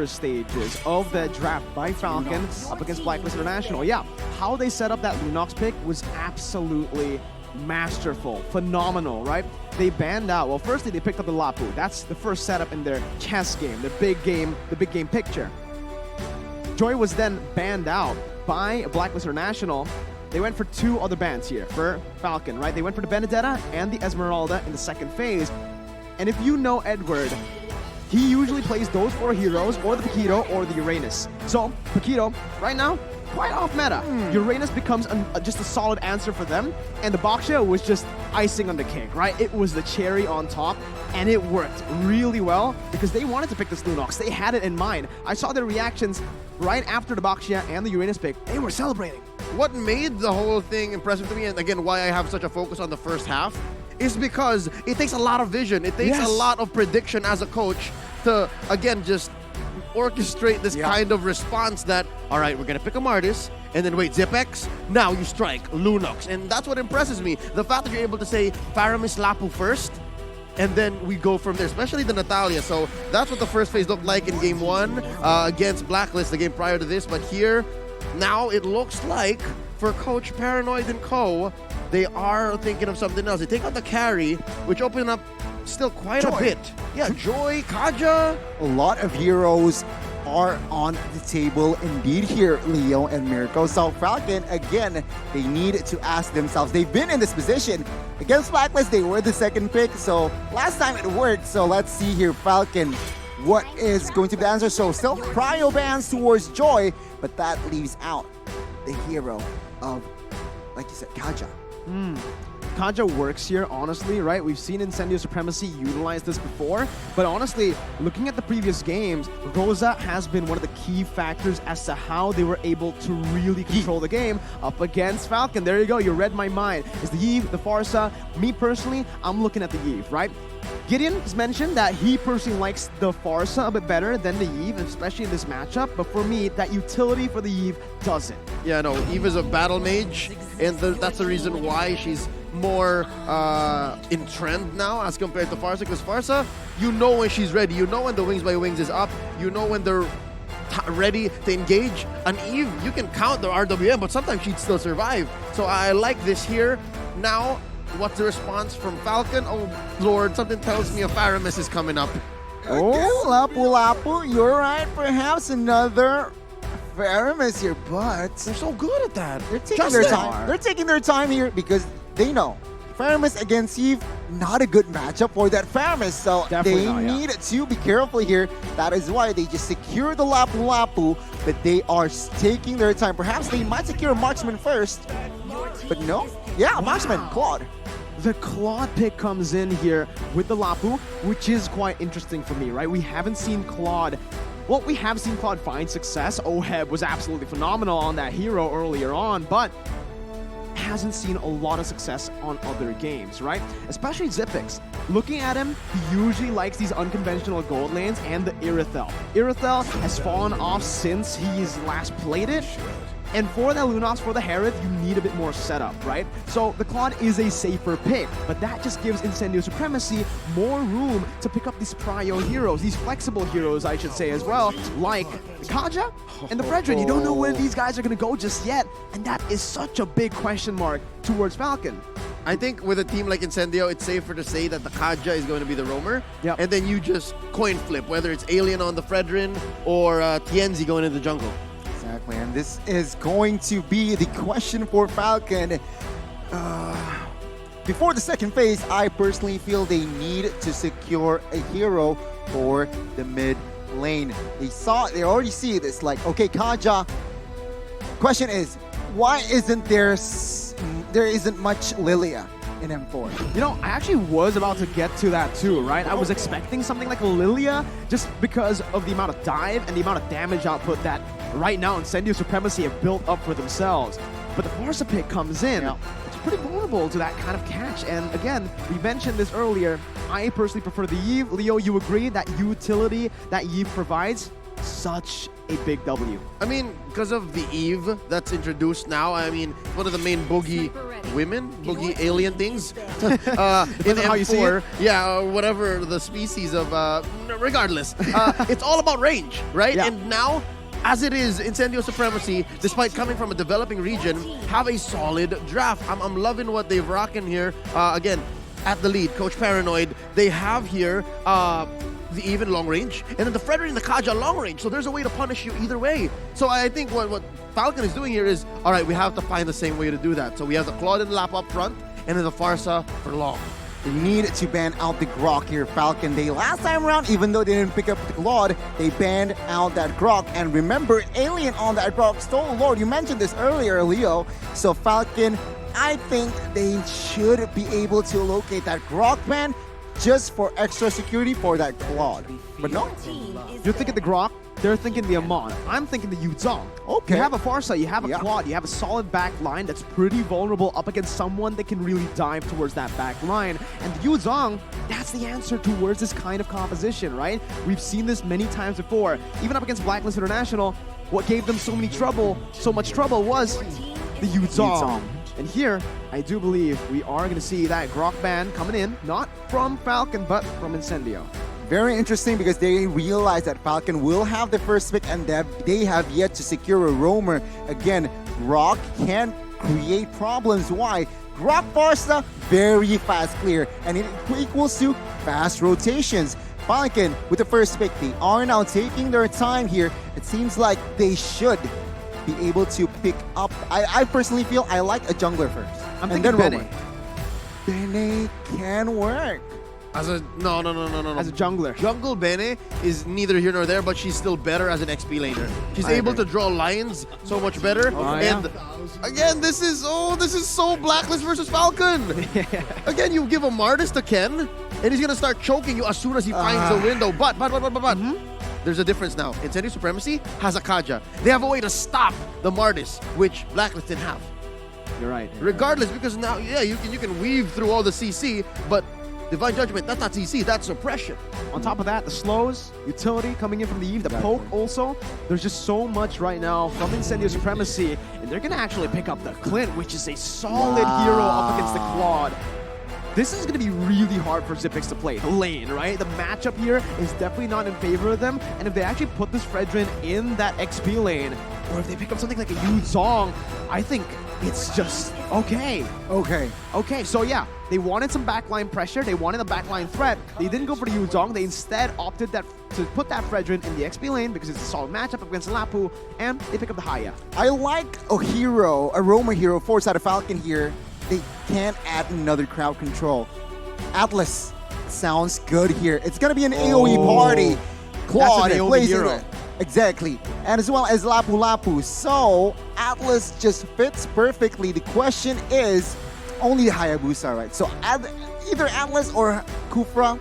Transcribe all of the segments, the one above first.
stages of the draft by Falcon up against Blacklist International. Yeah, how they set up that Lunox pick was absolutely masterful, phenomenal, right? They banned out, well, firstly they picked up the Lapu. That's the first setup in their chess game, the big game picture. Joy was then banned out by Blacklist International. They went for two other bans here for Falcon, right? They went for the Benedetta and the Esmeralda in the second phase. And if you know Edward, he usually plays those four heroes, or the Paquito, or the Uranus. So, Paquito, right now, quite off meta. Uranus becomes just a solid answer for them, and the Boxia was just icing on the cake, right? It was the cherry on top, and it worked really well because they wanted to pick this Lunox. They had it in mind. I saw their reactions right after the Boxia and the Uranus pick. They were celebrating. What made the whole thing impressive to me, and again, why I have such a focus on the first half, is because it takes a lot of vision. It takes a lot of prediction as a coach to, again, just orchestrate this kind of response that, all right, we're going to pick a Martis, and then wait, Zipex, now you strike Lunox. And that's what impresses me. The fact that you're able to say Faramis Lapu first, and then we go from there, especially the Natalia. So that's what the first phase looked like in game one against Blacklist, the game prior to this. But here, now it looks like for Coach Paranoid and co, they are thinking of something else. They take out the carry, which opened up still quite a bit. Yeah, Joy, Kaja. A lot of heroes are on the table indeed here, Leo and Mirko. So Falcon, again, they need to ask themselves. They've been in this position. Against Blacklist, they were the second pick. So last time it worked. So let's see here, Falcon. What is going to be the answer? So still cryo bans towards Joy, but that leaves out the hero of, like you said, Kaja. Kaja works here, honestly, right? We've seen Incendio Supremacy utilize this before, but honestly, looking at the previous games, Rosa has been one of the key factors as to how they were able to really control the game up against Falcon. There you go, you read my mind. It's the Eve, the Farsa. Me personally, I'm looking at the Eve, right? Gideon has mentioned that he personally likes the Farsa a bit better than the Eve, especially in this matchup, but for me, that utility for the Eve doesn't. Yeah, no, Eve is a battle mage, and that's the reason why she's more in trend now as compared to Farsa, because Farsa, you know when she's ready, you know when the Wings by Wings is up, you know when they're ready to engage. An Eve, you can count the RWM, but sometimes she'd still survive. So I like this here. Now, what's the response from Falcon? Oh Lord, something tells me a Faramis is coming up. Oh, Lapu, you're right. Perhaps another Faramis here, but They're so good at that. they're taking their time. They're taking their time here because they know Faramis against Eve, not a good matchup for that Faramis. So Definitely they not, need to be careful here. That is why they just secure the Lapu, but they are taking their time. Perhaps they might secure a marksman first, but no. Yeah, marksman, Claude. The Claude pick comes in here with the Lapu, which is quite interesting for me, right? We haven't seen Claude. Well, we have seen Claude find success. Oheb was absolutely phenomenal on that hero earlier on, but hasn't seen a lot of success on other games, right? Especially Zipex. Looking at him, he usually likes these unconventional gold lanes and the Irithel. Irithel has fallen off since he's last played it. And for the Lunox, for the Herod, you need a bit more setup, right? So the Claude is a safer pick, but that just gives Incendio Supremacy more room to pick up these prio heroes, these flexible heroes, I should say as well, like Kaja and the Fredrin. You don't know where these guys are going to go just yet, and that is such a big question mark towards Falcon. I think with a team like Incendio, it's safer to say that the Kaja is going to be the roamer, and then you just coin flip, whether it's Alien on the Fredrin or Tienzi going into the jungle. Exactly, and this is going to be the question for Falcon. Before the second phase, I personally feel they need to secure a hero for the mid lane. They already see this, like, okay, Kaja. Question is, why isn't there isn't much Lilia in M4? You know, I actually was about to get to that too, right? I was expecting something like a Lilia just because of the amount of dive and the amount of damage output that right now Incendio Supremacy have built up for themselves. But the Farsa pick comes in. It's pretty vulnerable to that kind of catch. And again, we mentioned this earlier, I personally prefer the Eve. Leo, you agree that utility that Eve provides? Such a big W. I mean, because of the Eve that's introduced now, I mean, one of the main boogie women, boogie alien things. Depends on how you see it. Yeah, or whatever the species of. Regardless, it's all about range, right? Yeah. And now, as it is, Incendio Supremacy, despite coming from a developing region, have a solid draft. I'm loving what they've rocking here. Again, at the lead, Coach Paranoid. They have here the even long range, and then the Frederick and the Kaja long range. So there's a way to punish you either way. So I think what Falcon is doing here is, all right, we have to find the same way to do that. So we have the Claude and Lap up front, and then the Farsa for long. They need to ban out the Grok here, Falcon. They last time around, even though they didn't pick up the Claude, they banned out that Grok. And remember, Alien on that Grok stole Lord. You mentioned this earlier, Leo. So Falcon, I think they should be able to locate that Grok ban just for extra security for that Claude. But no. You're thinking the Grok, they're thinking the Amon. I'm thinking the Yuzong. Okay. You have a Farsa, you have a Yeah. Claude, you have a solid back line that's pretty vulnerable up against someone that can really dive towards that back line. And the Yuzong, that's the answer towards this kind of composition, right? We've seen this many times before. Even up against Blacklist International, what gave them so much trouble was the Yuzong. And here, I do believe we are going to see that Grok ban coming in, not from Falcon, but from Incendio. Very interesting because they realize that Falcon will have the first pick and that they have yet to secure a roamer. Again, Grok can create problems. Why? Grok Farsa, very fast clear, and it equals to fast rotations. Falcon with the first pick, they are now taking their time here. It seems like they should be able to pick up. I personally feel I like a jungler first. I'm and thinking then Bene. roamer. Bene can work. As a no. As a jungler. Jungle Bene is neither here nor there, but she's still better as an XP laner. She's I able agree. to draw lines so much better. Oh, and again, this is so Blacklist versus Falcon. Again, you give a Martis to Ken, and he's gonna start choking you as soon as he finds a window. But there's a difference now. Incendio Supremacy has a Kaja. They have a way to stop the Martis, which Blacklist didn't have. You're right. Regardless, because now, yeah, you can weave through all the CC, but Divine Judgment, that's not CC, that's suppression. On top of that, the slows, utility coming in from the Eve, the poke also. There's just so much right now from Incendio Supremacy, and they're going to actually pick up the Clint, which is a solid hero up against the Claude. This is going to be really hard for Xyp9x to play. The lane, right? The matchup here is definitely not in favor of them, and if they actually put this Fredrin in that XP lane, or if they pick up something like a Yuzong, I think it's just okay. Okay, so yeah, they wanted some backline pressure, they wanted a backline threat. They didn't go for the Yuzong, they instead opted to put that Fredrin in the XP lane because it's a solid matchup against Lapu, and they pick up the Haya. I like a hero, a roamer hero, force out of Falcon here. They can't add another crowd control. Atlas sounds good here. It's gonna be an AoE party. Claude That's an AoE plays hero. it. Exactly. And as well as Lapu Lapu. So Atlas just fits perfectly. The question is only the Hayabusa, right? So either Atlas or Kufra,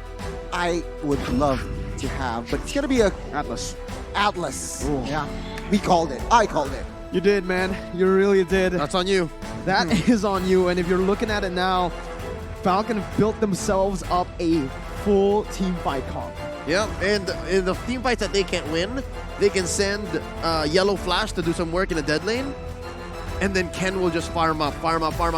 I would love to have, but it's gonna be a Atlas. Atlas. Ooh. Yeah. We called it. I called it. You did, man. You really did. That's on you. That is on you, and if you're looking at it now, Falcon have built themselves up a full team fight comp. Yeah, and in the team fights that they can't win, they can send Yellow Flash to do some work in the dead lane, and then Ken will just farm up.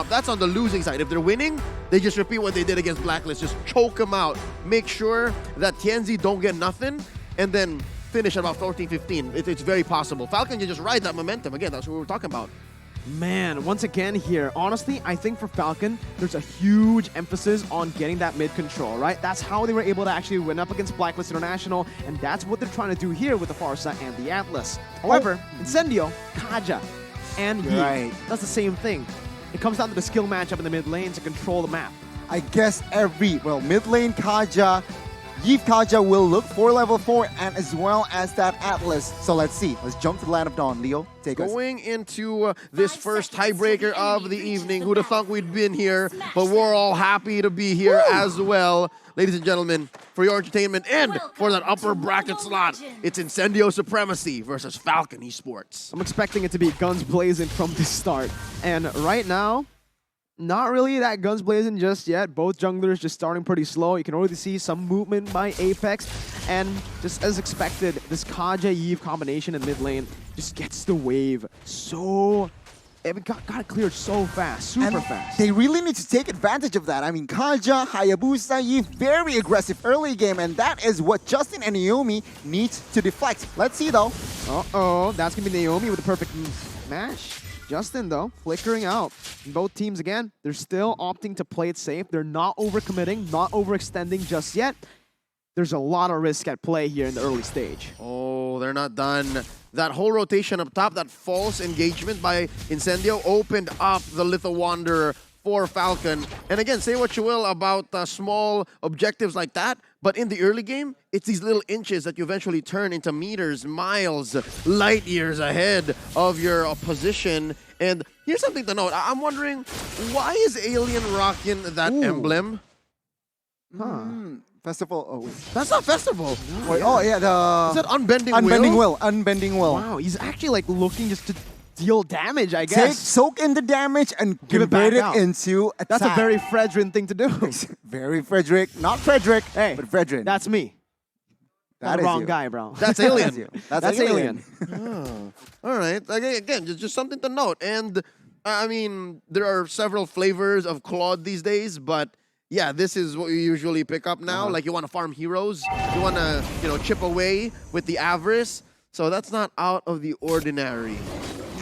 That's on the losing side. If they're winning, they just repeat what they did against Blacklist. Just choke them out. Make sure that Tianzi don't get nothing, and then finish at about 14-15. It's very possible. Falcon can just ride that momentum. Again, that's what we were talking about. Man, once again here, honestly, I think for Falcon, there's a huge emphasis on getting that mid control, right? That's how they were able to actually win up against Blacklist International, and that's what they're trying to do here with the Farsa and the Atlas. However, Incendio, Kaja, and Yi, Right. that's the same thing. It comes down to the skill matchup in the mid lane to control the map. I guess mid lane Kaja, Yeef Kaja will look for level 4 and as well as that Atlas. So let's see. Let's jump to the Land of Dawn. Leo, take us. Going into this first tiebreaker of the evening, who'd have thought we'd been here, but we're all happy to be here as well. Ladies and gentlemen, for your entertainment and for that upper bracket slot, it's Incendio Supremacy versus Falcon Esports. I'm expecting it to be guns blazing from the start. And right now, not really that guns blazing just yet. Both junglers just starting pretty slow. You can already see some movement by Apex. And just as expected, this Kaja Eve combination in mid lane just gets the wave so it got cleared so fast, super And fast. they really need to take advantage of that. I mean, Kaja, Hayabusa, Yi, very aggressive early game, and that is what Justin and Naomi need to deflect. Let's see, though. Uh-oh, that's going to be Naomi with the perfect match. Justin, though, flickering out. Both teams, again, they're still opting to play it safe. They're not overcommitting, not overextending just yet. There's a lot of risk at play here in the early stage. Oh, they're not done. That whole rotation up top, that false engagement by Incendio opened up the Little Wanderer for Falcon. And again, say what you will about small objectives like that, but in the early game, it's these little inches that you eventually turn into meters, miles, light years ahead of your position. And here's something to note. I'm wondering, why is Alien rocking that emblem? Festival. Oh, wait. That's not Festival. Wait, oh, yeah, the Is that Unbending Unbending Will? Will. Unbending Will. Wow, he's actually like looking just to deal damage, I Take, guess. soak in the damage and Give it convert back it out. into attack. That's a very Fredrin thing to do. Very Frederick. Not Frederick, Hey, but Fredrin. that's me. That I'm the is wrong you. guy, bro. That's That's Alien. you. That's Alien. Oh, all right. Again, just something to note. And I mean, there are several flavors of Claude these days, but yeah, this is what you usually pick up now. Like you want to farm heroes, you want to chip away with the avarice. So that's not out of the ordinary.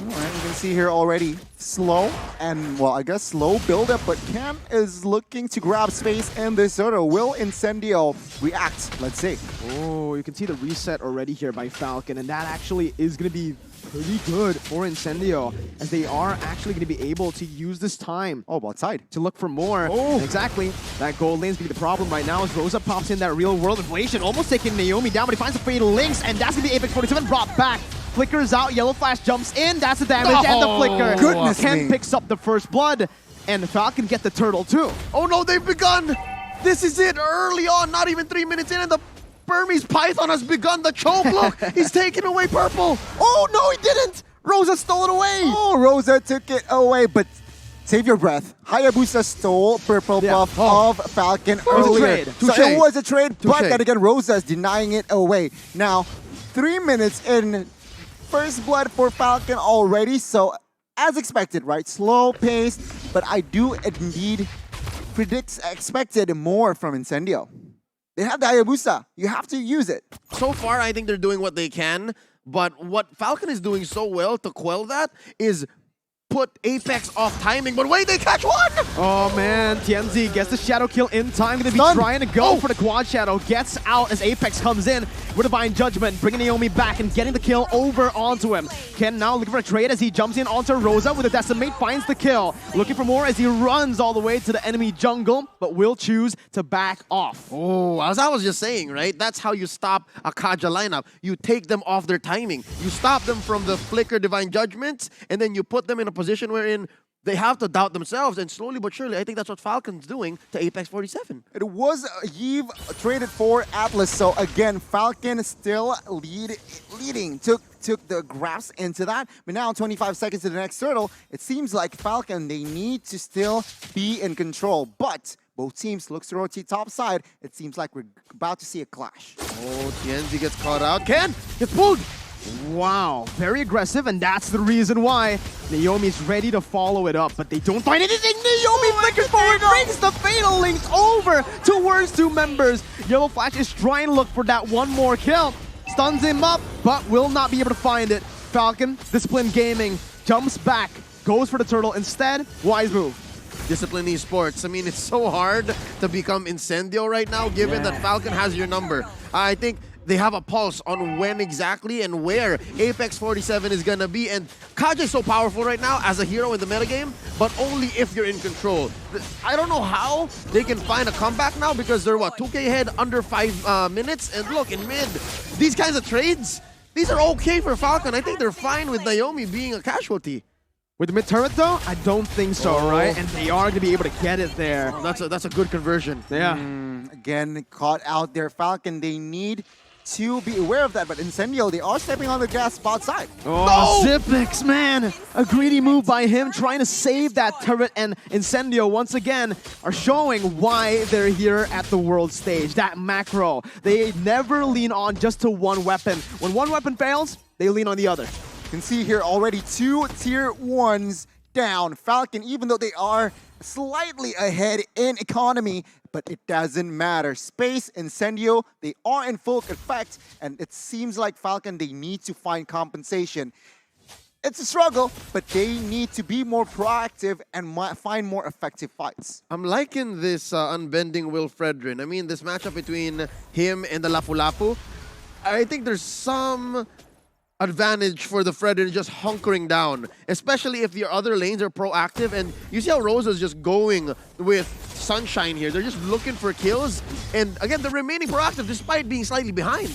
All right, you can see here already slow and, well, I guess slow build-up, but Ken is looking to grab space in this Zoro. Will Incendio react? Let's see. Oh, you can see the reset already here by Falcon, and that actually is going to be pretty good for Incendio, as they are actually going to be able to use this time Oh, outside. to look for more. Oh. And exactly. That gold lane's going to be the problem right now as Rosa pops in that real-world inflation, almost taking Naomi down, but he finds the Fatal Links, and that's going to be Apex 47 brought back. Flickers out, Yellow Flash jumps in, that's the damage, and the flicker. Goodness Ken me. picks up the first blood, and Falcon get the turtle too. Oh no, they've begun. This is it early on, not even 3 minutes in, and the Burmese Python has begun the choke. Look, he's taking away purple. Oh no, he didn't. Rosa stole it away. Oh, Rosa took it away, but save your breath. Hayabusa stole purple buff of Falcon was a earlier. trade. So Touche. it was a trade, but Touche. then again, Rosa is denying it away. Now, 3 minutes in, first blood for Falcon already, so as expected, right? Slow pace, but I do indeed expected more from Incendio. They have the Hayabusa. You have to use it. So far, I think they're doing what they can, but what Falcon is doing so well to quell that is put Apex off timing. But wait, they catch one! Oh man, Tianzi gets the shadow kill in time. Gonna be Stunned. trying to go for the quad shadow. Gets out as Apex comes in with Divine Judgment, bringing Naomi back and getting the kill over onto him. Ken now looking for a trade as he jumps in onto Rosa with a Decimate, finds the kill. Looking for more as he runs all the way to the enemy jungle, but will choose to back off. Oh, as I was just saying, right? That's how you stop a Kaja lineup. You take them off their timing. You stop them from the flicker Divine Judgments, and then you put them in a position wherein they have to doubt themselves, and slowly but surely, I think that's what Falcon's doing to Apex 47. It was Yves traded for Atlas, so again, Falcon still leading. Took the grasp into that, but now 25 seconds to the next turtle. It seems like Falcon, they need to still be in control, but both teams looks to rotate top side. It seems like we're about to see a clash. Oh, Tienzi gets caught out. Ken gets pulled. Wow, very aggressive, and that's the reason why Naomi's ready to follow it up, but they don't find anything. Naomi flickers forward, brings the Fatal Links over towards two members. Yellow Flash is trying to look for that one more kill. Stuns him up, but will not be able to find it. Falcon, Discipline Gaming, jumps back, goes for the turtle instead. Wise move. Discipline Esports. I mean, it's so hard to become Incendio right now, given that Falcon has your number. I think they have a pulse on when exactly and where Apex 47 is gonna be. And Kaja is so powerful right now as a hero in the metagame, but only if you're in control. I don't know how they can find a comeback now because they're, what, 2K ahead under 5 minutes? And look, in mid, these kinds of trades, these are okay for Falcon. I think they're fine with Naomi being a casualty. With the mid-turret though, I don't think so, right? And they are gonna be able to get it there. That's a good conversion. Yeah. Again, caught out there, Falcon. They need to be aware of that, but Incendio, they are stepping on the gas spot side. Oh, Zipix, man! A greedy move by him, trying to save that turret, and Incendio, once again, are showing why they're here at the world stage. That macro. They never lean on just to one weapon. When one weapon fails, they lean on the other. You can see here already 2 tier 1s down. Falcon, even though they are slightly ahead in economy, but it doesn't matter. Space, Incendio, they are in full effect, and it seems like Falcon, they need to find compensation. It's a struggle, but they need to be more proactive and find more effective fights. I'm liking this unbending Will Fredrin. I mean, this matchup between him and the Lapu-Lapu, I think there's some advantage for the Fredrin just hunkering down, especially if your other lanes are proactive. And you see how Rosa's just going with Sunshine here. They're just looking for kills. And again, they're remaining proactive despite being slightly behind.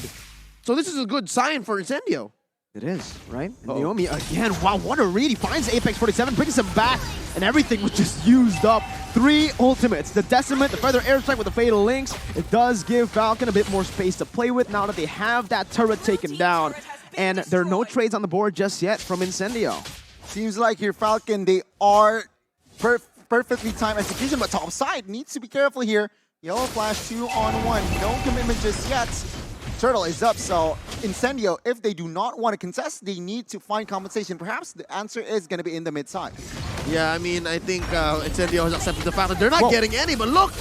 So this is a good sign for Incendio. It is, right? Naomi again, wow, what a read. He finds Apex 47, brings him back, and everything was just used up. 3 ultimates, the Decimate, the Feather Airstrike with the Fatal Links. It does give Falcon a bit more space to play with now that they have that turret taken down. And there are no trades on the board just yet from Incendio. Seems like here Falcon, they are perfectly timed execution, but top side needs to be careful here. Yellow Flash 2-on-1, no commitment just yet. Turtle is up, so Incendio, if they do not want to contest, they need to find compensation. Perhaps the answer is going to be in the mid side. Yeah, I mean, I think Incendio has accepted the fact that they're not getting any, but look!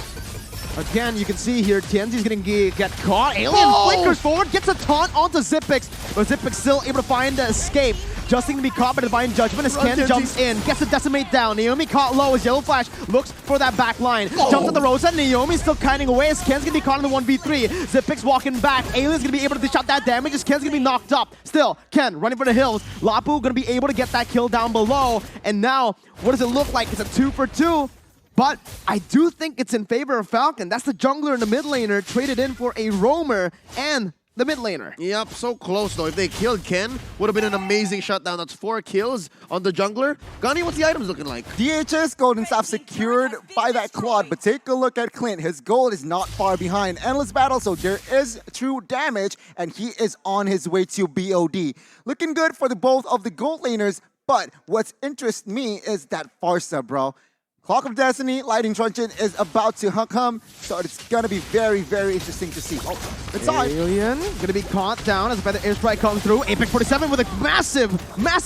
Again, you can see here, Tienzi's gonna get caught. Alien flickers forward, gets a taunt onto Zipix, but Zipix still able to find the escape. Justin to be caught by Divine Judgment as Ken jumps in, gets a Decimate down. Naomi caught low as Yellow Flash looks for that back line. Jumps at the Rosa, Naomi still kiting away as Ken's gonna be caught in the 1v3. Zipix walking back, Alien's gonna be able to dish out that damage as Ken's gonna be knocked up. Still, Ken running for the hills. Lapu gonna be able to get that kill down below. And now, what does it look like? It's a 2 for 2. But I do think it's in favor of Falcon. That's the jungler and the mid laner traded in for a roamer and the mid laner. Yep, so close though. If they killed Ken, would have been an amazing shutdown. That's 4 kills on the jungler. Gani, what's the items looking like? DHS Golden Staff secured by that Claude, but take a look at Clint. His gold is not far behind. Endless battle, so there is true damage, and he is on his way to BOD. Looking good for both of the gold laners, but what's interests me is that Farsa, bro. Clock of Destiny, Lightning Truncheon is about to come, so it's gonna be very, very interesting to see. Oh, it's on. Alien gonna be caught down as the Feather Airstrike comes through. Apex 47 with a massive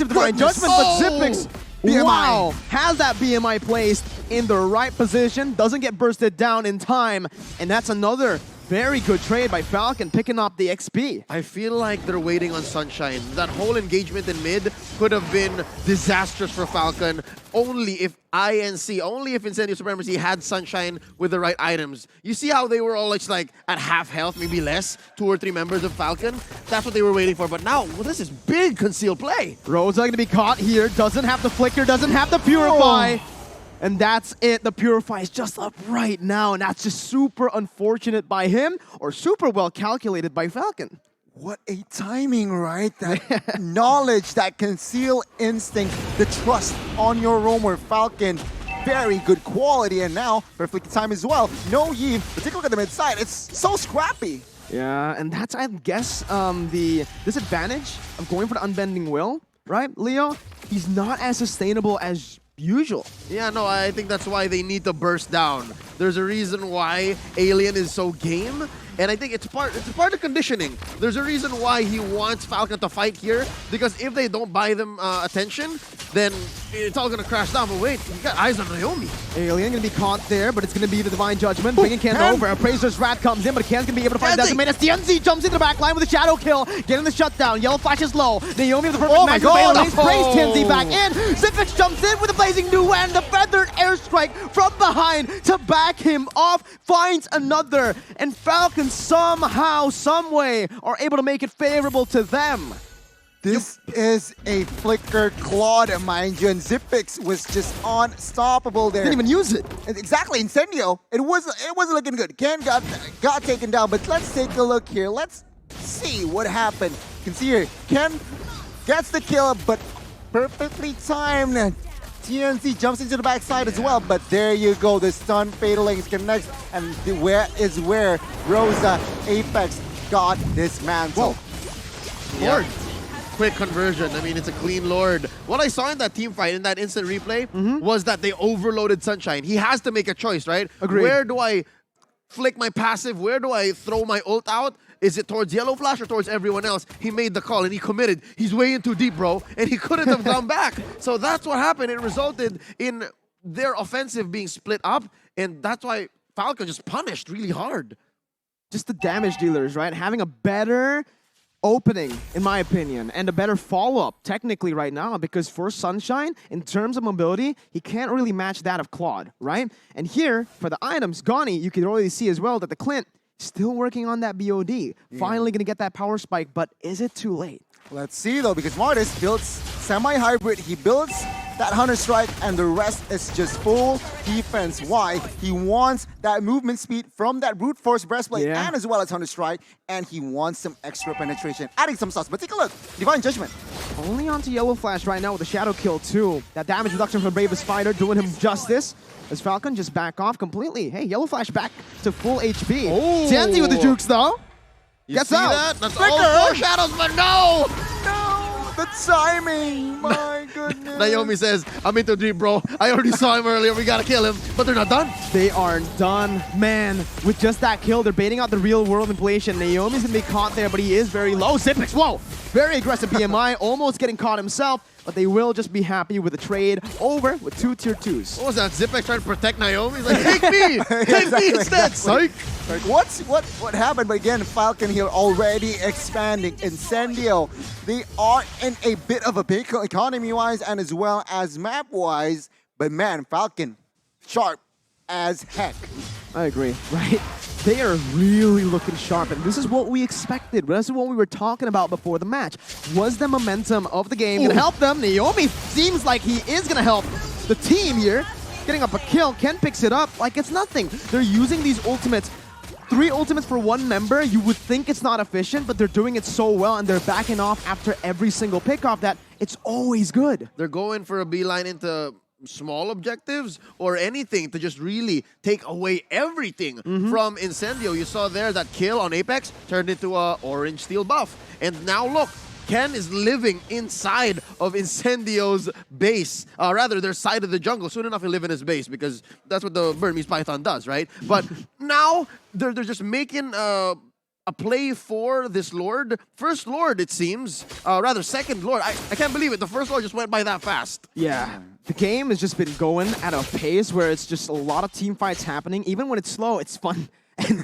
Divine Judgment, but Zipix, wow, has that BMI placed in the right position, doesn't get bursted down in time, and that's another very good trade by Falcon, picking up the XP. I feel like they're waiting on Sunshine. That whole engagement in mid could have been disastrous for Falcon only if Incendio Supremacy had Sunshine with the right items. You see how they were all like at half health, maybe less, 2 or 3 members of Falcon? That's what they were waiting for, but now, well, this is big concealed play. Rosa gonna be caught here, doesn't have the flicker, doesn't have the purify. And that's it. The Purify is just up right now, and that's just super unfortunate by him, or super well calculated by Falcon. What a timing, right? That knowledge, that conceal instinct, the trust on your roamer, Falcon. Very good quality, and now perfect time as well. No Yves, but take a look at the mid side. It's so scrappy. Yeah, and that's, I guess, the disadvantage of going for the Unbending Will, right, Leo? He's not as sustainable as usual. Yeah, no, I think that's why they need to burst down. There's a reason why Alien is so game, and I think it's part of conditioning. There's a reason why he wants Falcon to fight here, because if they don't buy them attention, then it's all gonna crash down. But wait, you got eyes on Naomi. Alien gonna be caught there, but it's gonna be the Divine Judgment, bringing Ken over. Appraiser's Wrath comes in, but Ken's gonna be able to find Decimate as TNZ jumps into the back line with a shadow kill, getting the shutdown. Yellow Flash is low. Naomi with the perfect match. Sprays TNZ back in. Zipix jumps in with a blazing new and the feathered airstrike from behind to back him off. Finds another, and Falcon somehow, someway are able to make it favorable to them. This is a flicker Claude, mind you, and Zipix was just unstoppable there. Didn't even use it. Exactly, Incendio. It wasn't looking good. Ken got taken down, but let's take a look here. Let's see what happened. You can see here, Ken gets the kill, but perfectly timed. TNC jumps into the backside as well, but there you go. The stun Fatal Links connects, and where Rosa Apex got this mantle. Lord. Quick conversion. I mean, it's a clean Lord. What I saw in that team fight, in that instant replay, was that they overloaded Sunshine. He has to make a choice, right? Agreed. Where do I flick my passive? Where do I throw my ult out? Is it towards Yellow Flash or towards everyone else? He made the call and he committed. He's way in too deep, bro, and he couldn't have gone back. So that's what happened. It resulted in their offensive being split up, and that's why Falcon just punished really hard. Just the damage dealers, right? Having a better opening, in my opinion, and a better follow-up technically right now, because for Sunshine, in terms of mobility, he can't really match that of Claude, right? And here, for the items, Gani, you can already see as well that the Clint still working on that BOD. Finally gonna get that power spike, but is it too late? Let's see though, because Martis builds semi-hybrid. He builds that Hunter Strike, and the rest is just full defense. Why? He wants that movement speed from that brute force breastplate and as well as Hunter Strike, and he wants some extra penetration, adding some sauce. But take a look, Divine Judgment. Only onto Yellow Flash right now with a Shadow Kill too. That damage reduction from Bravest Fighter doing him justice. As Falcon just back off completely. Hey, Yellow Flash back to full HP. Oh. Tienzi with the jukes though. You Gets see out. that? That's all 4 shadows, but no! No, the timing, my goodness. Naomi says, I'm into deep, bro. I already saw him earlier. We gotta kill him. But they're not done. They are done, man. With just that kill, they're baiting out the real world inflation. Naomi's gonna be caught there, but he is very low. Zipex, whoa! Very aggressive BMI, almost getting caught himself, but they will just be happy with the trade over with 2 tier 2s. What was that? Zipex trying to protect Naomi? He's like, take me! Take me instead, psych! Like, what happened? But again, Falcon here already expanding. Incendio, they are in a bit of a big economy-wise and as well as map-wise. But man, Falcon, sharp as heck. I agree, right? They are really looking sharp, and this is what we expected. This is what we were talking about before the match. Was the momentum of the game going to help them? Naomi seems like he is going to help the team here. Getting up a kill, Ken picks it up like it's nothing. They're using these ultimates. 3 ultimates for 1 member, you would think it's not efficient, but they're doing it so well, and they're backing off after every single pickoff that it's always good. They're going for a beeline into small objectives or anything to just really take away everything from Incendio. You saw there that kill on Apex turned into a orange steel buff. And now look, Ken is living inside of Incendio's base. Rather, their side of the jungle. Soon enough, he'll live in his base because that's what the Burmese Python does, right? But now they're just making a play for this Lord. First Lord, it seems. Rather, second Lord. I can't believe it. The first Lord just went by that fast. Yeah. The game has just been going at a pace where it's just a lot of team fights happening. Even when it's slow, it's fun. And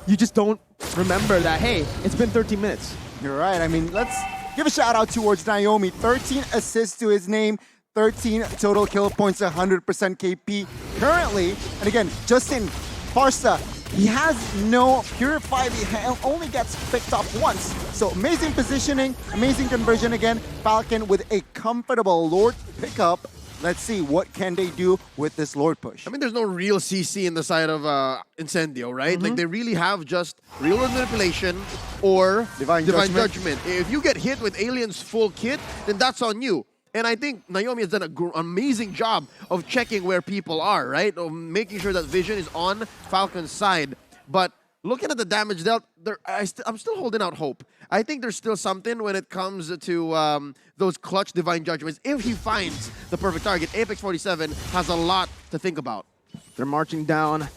you just don't remember that, hey, it's been 13 minutes. You're right. I mean, let's give a shout out towards Naomi. 13 assists to his name, 13 total kill points, 100% KP currently. And again, Justin Farsa, he has no purified. He only gets picked up once. So amazing positioning, amazing conversion again. Falcon with a comfortable Lord pickup. Let's see, what can they do with this Lord push? I mean, there's no real CC in the side of Incendio, right? Like, they really have just real world manipulation or Divine Judgment. If you get hit with Alien's full kit, then that's on you. And I think Naomi has done an amazing job of checking where people are, right? Of making sure that vision is on Falcon's side. But looking at the damage dealt, I'm still holding out hope. I think there's still something when it comes to those clutch Divine Judgments. If he finds the perfect target, Apex 47 has a lot to think about. They're marching down.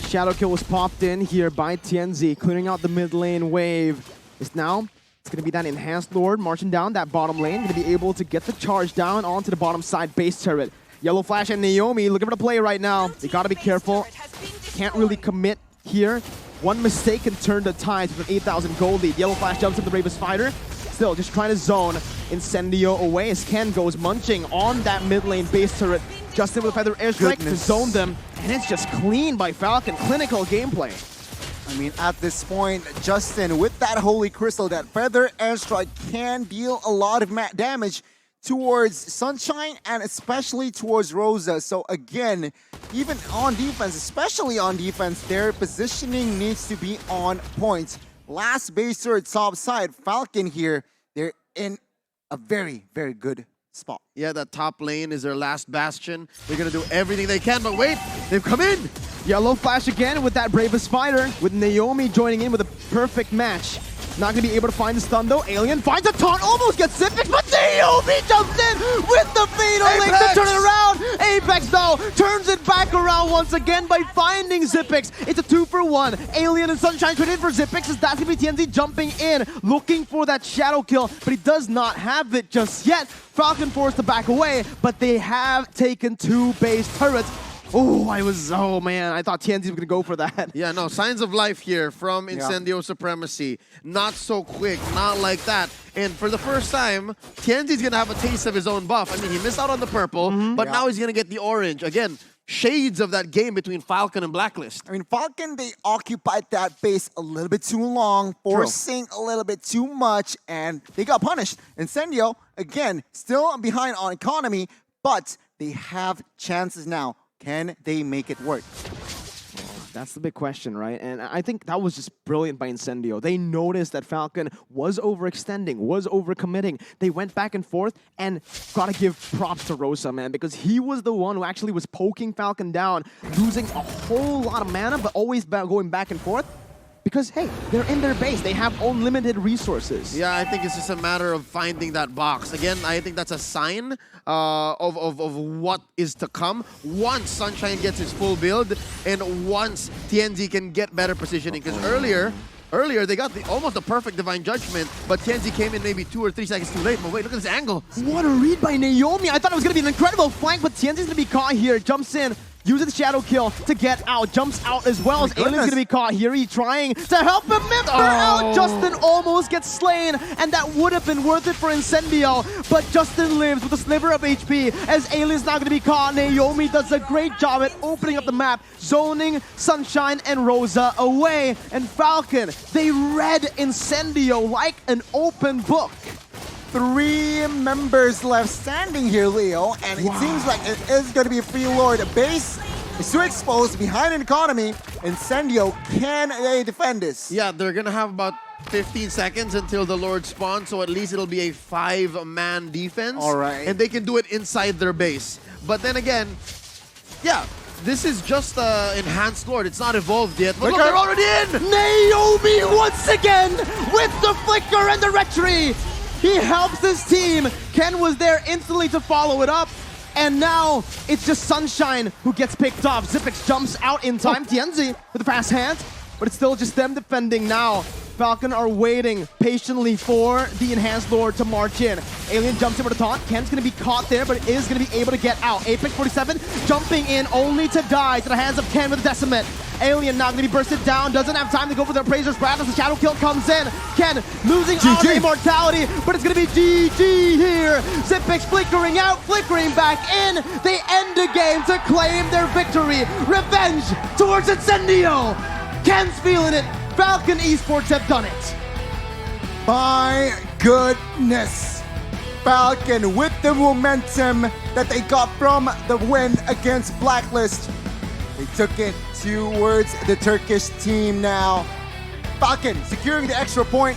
Shadow Kill was popped in here by Tienzi, clearing out the mid lane wave. It's going to be that Enhanced Lord marching down that bottom lane. Going to be able to get the charge down onto the bottom side base turret. Yellow Flash and Naomi looking for the play right now. They got to be careful. Can't really commit here. One mistake can turn the tides with an 8,000 gold lead. Yellow Flash jumps in the Bravest Fighter. Still just trying to zone Incendio away as Ken goes munching on that mid lane base turret. Justin with a Feather Airstrike to zone them. And it's just clean by Falcon. Clinical gameplay. I mean, at this point, Justin, with that Holy Crystal, that Feather Airstrike can deal a lot of damage towards Sunshine and especially towards Rosa. So again, even on defense, especially on defense, their positioning needs to be on point. Last base turret top side, Falcon here, they're in a very, very good spot. Yeah, that top lane is their last bastion. They're going to do everything they can, but wait, they've come in. Yellow Flash again with that Bravest Fighter, with Naomi joining in with a perfect match. Not going to be able to find the stun though. Alien finds a taunt, almost gets Zippix, but Naomi jumps in with the fatal link to turn it around. Apex though turns it back around once again by finding Zippix. It's a 2-for-1. Alien and Sunshine traded for Zippix as that's going to be TNZ jumping in, looking for that shadow kill, but he does not have it just yet. Falcon forced to back away, but they have taken 2 base turrets. Oh man, I thought TNZ was gonna go for that. Yeah, no, signs of life here from Incendio Supremacy. Not so quick, not like that. And for the first time, TNZ's gonna have a taste of his own buff. I mean, he missed out on the purple, but now he's gonna get the orange. Again, shades of that game between Falcon and Blacklist. I mean, Falcon, they occupied that base a little bit too long, forcing a little bit too much, and they got punished. Incendio, again, still behind on economy, but they have chances now. Can they make it work? That's the big question, right? And I think that was just brilliant by Incendio. They noticed that Falcon was overextending, was overcommitting. They went back and forth, and gotta give props to Rosa, man, because he was the one who actually was poking Falcon down, losing a whole lot of mana, but always going back and forth. Because, hey, they're in their base. They have unlimited resources. Yeah, I think it's just a matter of finding that box. Again, I think that's a sign of what is to come once Sunshine gets his full build and once TNZ can get better positioning. Because earlier they got almost the perfect Divine Judgment, but TNZ came in maybe 2 or 3 seconds too late. But wait, look at this angle. What a read by Naomi. I thought it was going to be an incredible flank, but TNZ's going to be caught here. Jumps in. Uses the shadow kill to get out. Jumps out as well as Alien's gonna be caught here. He's trying to help him member out. Justin almost gets slain, and that would have been worth it for Incendio. But Justin lives with a sliver of HP as Alien's not gonna be caught. Naomi does a great job at opening up the map, zoning Sunshine and Rosa away. And Falcon, they read Incendio like an open book. 3 members left standing here, Leo, and it seems like it is going to be a free lord. Base is too exposed behind an economy. Incendio, can they defend this? Yeah, they're going to have about 15 seconds until the Lord spawns, so at least it'll be a 5-man defense. All right. And they can do it inside their base. But then again, yeah, this is just enhanced Lord. It's not evolved yet. But look, they're already in! Naomi once again with the flicker and the retry. He helps his team. Ken was there instantly to follow it up. And now it's just Sunshine who gets picked off. Zippix jumps out in time. TNZ with a fast hand, but it's still just them defending now. Falcon are waiting patiently for the Enhanced Lord to march in. Alien jumps in with a taunt. Ken's going to be caught there, but is going to be able to get out. Apex 47 jumping in only to die to the hands of Ken with a Decimate. Alien now going to be bursted down. Doesn't have time to go for the Appraiser's Wrath as the Shadow Kill comes in. Ken losing on Immortality, but it's going to be GG here. Zippix flickering out, flickering back in. They end the game to claim their victory. Revenge towards Incendio. Ken's feeling it. Falcon Esports have done it. My goodness. Falcon with the momentum that they got from the win against Blacklist. They took it towards the Turkish team now. Falcon securing the extra point.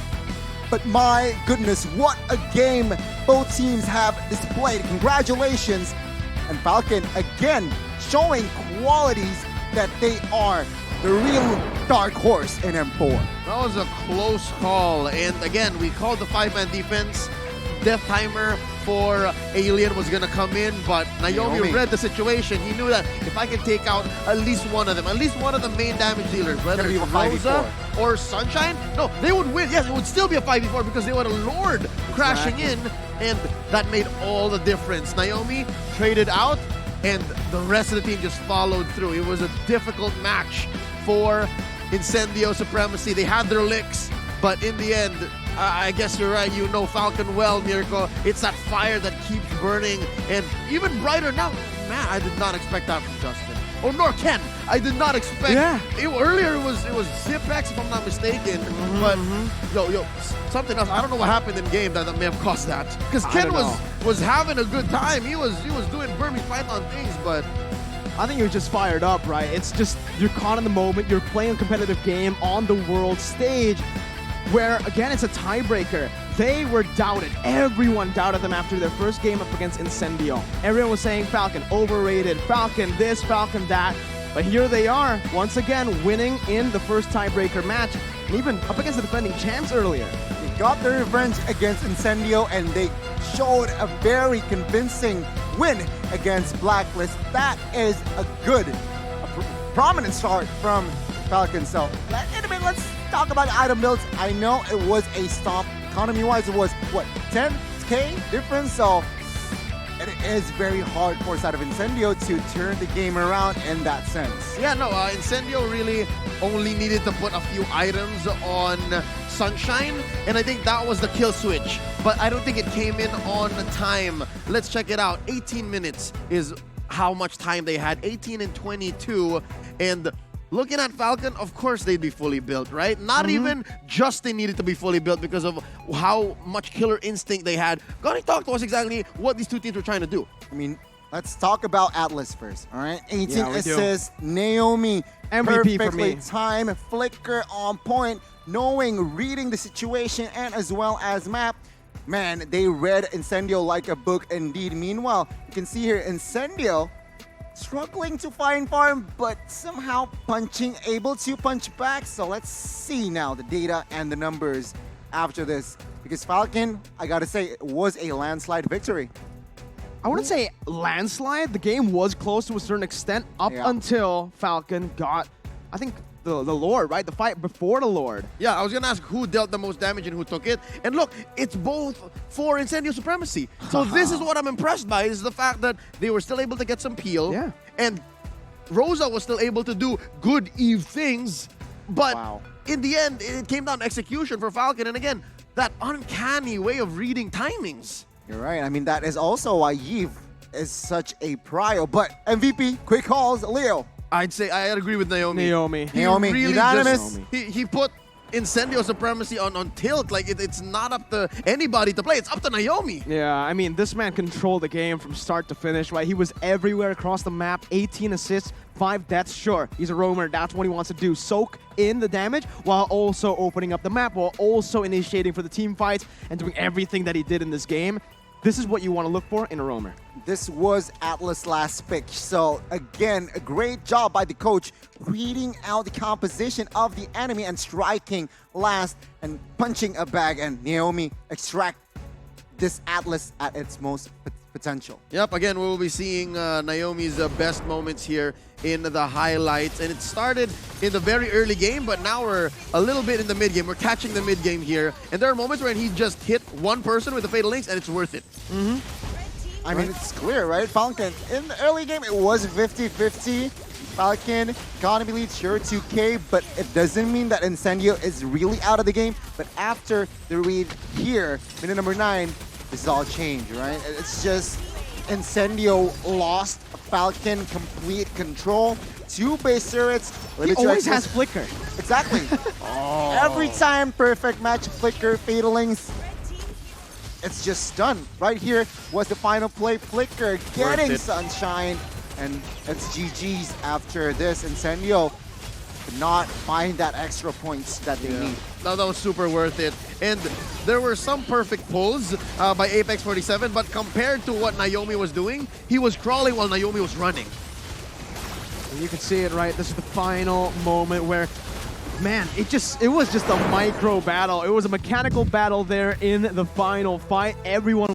But my goodness, what a game both teams have displayed. Congratulations. And Falcon again showing qualities that they are the real dark horse in M4. That was a close call. And again, we called the 5-man defense. Death timer for Alien was going to come in, but Naomi read the situation. He knew that if I can take out at least one of them, at least one of the main damage dealers, whether it's Rosa or Sunshine, no, they would win. Yes, it would still be a 5v4 because they would have Lord crashing in, and that made all the difference. Naomi traded out, and the rest of the team just followed through. It was a difficult match for Incendio Supremacy. They had their licks, but in the end, I guess you're right. You know Falcon well, Mirko. It's that fire that keeps burning, and even brighter now. Man, I did not expect that from Justin. Or nor Ken. I did not expect. Yeah. Earlier it was Zipex, if I'm not mistaken. But yo, something else. I don't know what happened in game that may have caused that. Because Ken was having a good time. He was doing Burmese Python things, but I think you're just fired up, right? It's just you're caught in the moment. You're playing a competitive game on the world stage, where again it's a tiebreaker. They were doubted. Everyone doubted them after their first game up against Incendio. Everyone was saying Falcon overrated, Falcon this, Falcon that. But here they are, once again, winning in the first tiebreaker match. and even up against the defending champs earlier. They got their revenge against Incendio, and they showed a very convincing win against Blacklist. That is a good, prominent start from Falcon. So in a minute, let's talk about item builds. I know it was a stomp. Economy-wise, it was, what, 10K difference? So it is very hard for side of Incendio to turn the game around in that sense. Yeah, no, Incendio really only needed to put a few items on Sunshine, and I think that was the kill switch. But I don't think it came in on time. Let's check it out. 18 minutes is how much time they had. 18 and 22. And looking at Falcon, of course they'd be fully built, right? Not even just they needed to be fully built because of how much killer instinct they had. Gonna talk to us exactly what these two teams were trying to do. I mean, let's talk about Atlas first, all right? 18 Yeah, we do. assists, Naomi, MVP for perfectly me. timed, Flicker on point, knowing, reading the situation, and as well as map. Man, they read Incendio like a book indeed. Meanwhile, you can see here Incendio struggling to find farm, but somehow able to punch back. So let's see now the data and the numbers after this. Because Falcon, I gotta say, it was a landslide victory. I wouldn't say landslide. The game was close to a certain extent up Yeah. until Falcon got, I think, the Lord, right? The fight before the Lord. Yeah, I was gonna ask who dealt the most damage and who took it. And look, it's both for Incendio supremacy. So this is what I'm impressed by, is the fact that they were still able to get some peel. Yeah. And Rosa was still able to do good Eve things. But Wow. in the end, it came down to execution for Falcon. And again, that uncanny way of reading timings. You're right. I mean, that is also why Yves is such a prio. But MVP, quick calls, Leo. I'd say I agree with Naomi. Naomi. He Naomi, really unanimous. just, he put Incendio supremacy on tilt. Like it's not up to anybody to play. It's up to Naomi. Yeah, I mean, this man controlled the game from start to finish, right? He was everywhere across the map, 18 assists, 5 deaths. Sure, he's a roamer. That's what he wants to do. Soak in the damage while also opening up the map, while also initiating for the team fights and doing everything that he did in this game. This is what you want to look for in a roamer. This was Atlas' last pick. So again, a great job by the coach reading out the composition of the enemy and striking last and punching a bag, and Naomi extract this Atlas at its most potential. Yep, again, we will be seeing Naomi's best moments here in the highlights. And it started in the very early game, but now we're a little bit in the mid game. We're catching the mid game here. And there are moments where he just hit one person with the Fatal Links, and it's worth it. I mean, it's clear, right? Falcon, in the early game, it was 50-50. Falcon, economy lead, sure, 2K, but it doesn't mean that Incendio is really out of the game. But after the read here, minute number 9, this is all changed, right? It's just Incendio lost, Falcon complete control, 2 base turrets. He always has Flicker. Exactly. Every time, perfect match, Flicker, Fatalings. It's just done. Right here was the final play. Flicker getting it. Sunshine. And it's GG's after this. Incendio could not find that extra points that they need. That was super worth it. And there were some perfect pulls by Apex 47, but compared to what Naomi was doing, he was crawling while Naomi was running. And you can see it, right? This is the final moment where, man, it was just a micro battle. It was a mechanical battle there in the final fight. Everyone